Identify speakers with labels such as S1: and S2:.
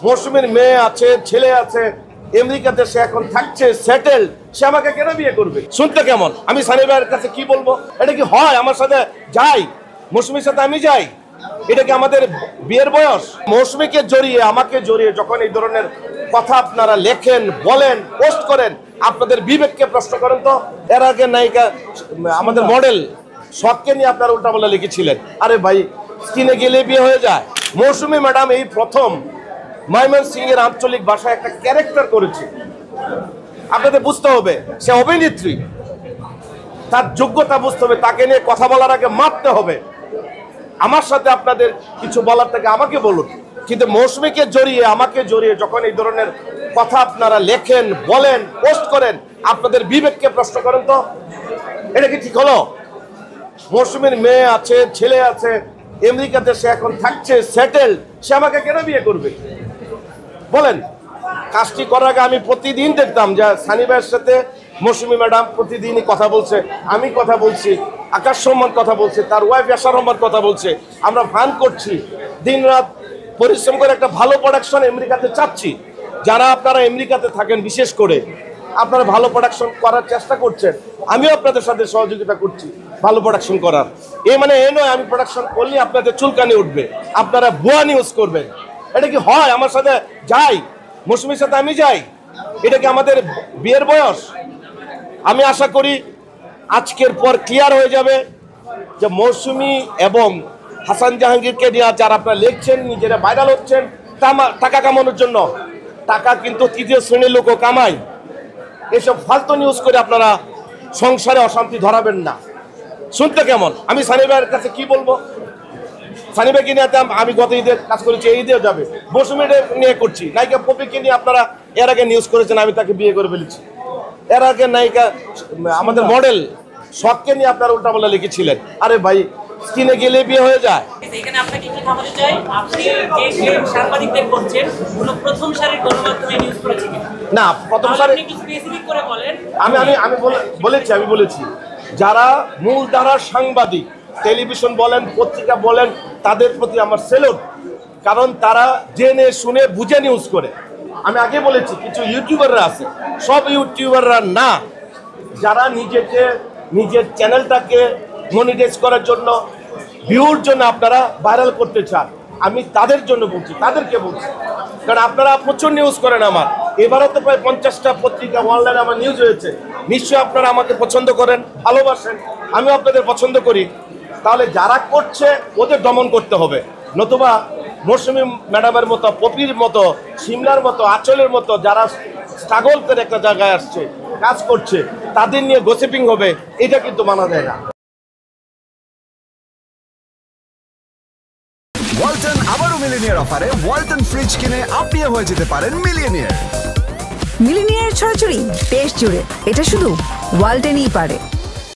S1: মৌসুমীর মেয়ে আছে, ছেলে আছে, আমেরিকাতে সে এখন থাকছে, সেটেল, সে আমাকে কেন বিয়ে করবে? শুনতে কেমন? আমি সানি ভাইয়ের কাছে কি বলবো? এটা কি হয়? আমার সাথে যাই, মৌসুমীর সাথে আমি যাই, এটা কি আমাদের বিয়ের বয়স? মৌসুমীকে জড়িয়ে, আমাকে জড়িয়ে যখন এই ধরনের কথা আপনারা লেখেন, বলেন, পোস্ট করেন, আপনাদের বিবেককে প্রশ্ন করেন তো। এর আগে নায়িকা আমাদের মডেল শখকে নিয়ে আপনারা উল্টাপাল্টা লিখেছিলেন। আরে ভাই, স্ক্রিনে গেলে বিয়ে হয়ে যায়? মৌসুমী ম্যাডাম এই প্রথম ময়মনসিংহের আঞ্চলিক ভাষায় একটা ক্যারেক্টার করেছে। আপনাদের বুঝতে হবে, সে অভিনেত্রী, তার যোগ্যতা বুঝতে হবে, তাকে নিয়ে কথা বলার আগে মাপতে হবে। আমার সাথে আপনাদের কিছু বলার থেকে আমাকে বলুন, কিন্তু মৌসুমীকে জড়িয়ে, আমাকে জড়িয়ে যখন এই ধরনের কথা আপনারা লেখেন, বলেন, পোস্ট করেন, আপনাদের বিবেককে প্রশ্ন করেন তো। এটা কি ঠিক হলো? মৌসুমীর মেয়ে আছে, ছেলে আছে, আমেরিকাতে সে এখন থাকছে, সেটেল, সে আমাকে কেন বিয়ে করবে বলেন? কাজটি করার আগে আমি প্রতিদিন দেখতাম যে সানি ভাইয়ের সাথে মৌসুমী ম্যাডাম প্রতিদিনই কথা বলছে, আমি কথা বলছি, আকাশ রহমান কথা বলছে, তার ওয়াইফ ইয়াসার রহমান কথা বলছে, আমরা ফান করছি, দিন রাত পরিশ্রম করে একটা ভালো প্রোডাকশন আমেরিকাতে চাচ্ছি। যারা আপনারা আমেরিকাতে থাকেন, বিশেষ করে আপনারা ভালো প্রোডাকশন করার চেষ্টা করছেন, আমিও আপনাদের সাথে সহযোগিতা করছি ভালো প্রোডাকশন করার। এ মানে এ নয় আমি প্রোডাকশন করলে আপনাদের চুলকানি উঠবে, আপনারা ভুয়া নিউজ করবেন। এটা কি হয়? আমার সাথে যাই, মৌসুমীর সাথে আমি যাই, এটা কি আমাদের বিয়ের বয়স? আমি আশা করি আজকের পর ক্লিয়ার হয়ে যাবে যে মৌসুমী এবং হাসান জাহাঙ্গীরকে নিয়ে যারা আপনারা লিখছেন, নিজেরা ভাইরাল হচ্ছেন টাকা কামানোর জন্য। টাকা কিন্তু তৃতীয় শ্রেণীর লোকও কামায়। এসব ফালতু নিউজ করে আপনারা সংসারে অশান্তি ধরাবেন না। শুনতে কেমন? আমি সানি ভাইয়ের কাছে কি বলবো? সানি ভাইকে নিয়ে আমি গত ঈদের কাজ করেছি, এই ঈদেও যাবে। মৌসুমী নিয়ে করছি, নায়িকা পপিকে নিয়ে আপনারা এর আগে নিউজ করেছেন আমি তাকে বিয়ে করে ফেলেছি। এর আগে নায়িকা আমাদের মডেল শখকে নিয়ে আপনারা উল্টাপাল্টা লিখেছিলেন। আরে ভাই, স্ক্রিনে গেলে বিয়ে হয়ে যায়?
S2: এখানে আপনাকে কি থামাতে চাই, আপনি যে ক্লেম সাংবাদিকদের করছেন কোনো প্রথম সারির গণমাধ্যমে নিউজ করেছেন
S1: না? প্রথম সারি
S2: আপনি কি স্পেসিফিক করে বলেন।
S1: আমি বলেছি যারা মূলধারার সাংবাদিক, টেলিভিশন বলেন, পত্রিকা বলেন, তাদের প্রতি আমার সেলুট। কারণ তারা জেনে শুনে বুঝে নিউজ করে। আমি আগে বলেছি কিছু ইউটিউবাররা আছে, সব ইউটিউবাররা না, যারা নিজের চ্যানেলটাকে মনিটাইজ করার জন্য, ভিউর জন্য আপনারা ভাইরাল করতে চান, আমি তাদের জন্য বলছি, তাদেরকে বলছি। কারণ আপনারা প্রচুর নিউজ করেন। আমার এবারও তো প্রায় 50টা পত্রিকা অনলাইনে আমার নিউজ হয়েছে। নিশ্চয়ই আপনারা আমাকে পছন্দ করেন, ভালোবাসেন, আমিও আপনাদের পছন্দ করি। তাহলে যারা করছে ওদের দমন করতে হবে, নতুবা মৌসুমী ম্যাডামের মতো, পপির মতো, সিমলার মতো, আঁচলের মতো যারা স্ট্রাগল করে একটা জায়গায় আসছে, কাজ করছে, তাদের নিয়ে গসিপিং হবে, এটা কিন্তু মানা যায় না।
S3: ওয়ালটন আবারও মিলিনিয়ার অফারে ওয়ালটন ফ্রিজ কিনে আপনিও হয়ে যেতে পারেন মিলিয়নিয়ার।
S4: মিলিনিয়ার ছড়াছড়ি দেশ জুড়ে, এটা শুধু ওয়ালটনই পারে।